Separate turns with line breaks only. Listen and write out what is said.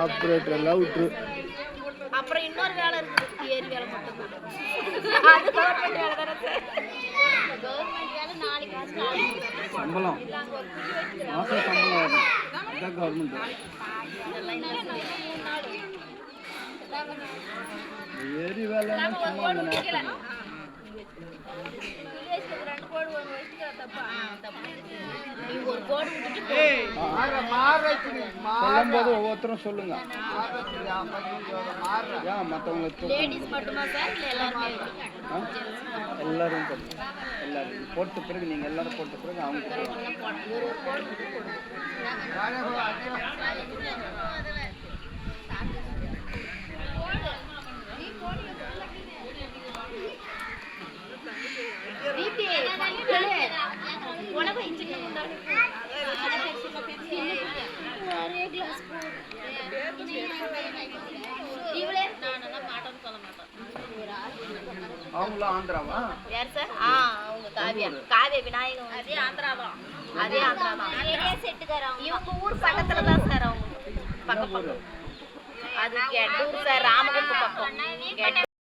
Operator லவுட்ரு.
அப்புறம் இன்னொரு வேலை இருக்குது, ஏரி வேலை மட்டும் தான். அது கவர்மெண்ட் வேலை தானே சார்? கவர்மெண்ட் வேலை நாளைக்கு
சம்பளம் மாதம் சம்பளம் வரும். அதுதான் கவர்மெண்ட். ஏரி வேலைன்னா சும்மா அந்த நேரத்தில் சொல்லும் போது ஒவ்வொருத்தரும் சொல்லுங்க. ஏன் மற்றவங்களுக்கு எல்லாரும் எல்லாரும் போட்ட பிறகு நீங்க எல்லாரும் போட்ட பிறகு அவங்க அவங்களும் ஆந்திராவா?
யார் சார்? அவங்க காவியா, காவியா விநாயகம். அதே ஆந்திரா தான். அதே ஆந்திரா தான். இவங்க ஊர் பக்கத்துல தான் சார். அவங்க பக்கம் பக்கம். அது கெட்டூர் சார், ராமகுப்பம் பக்கம்.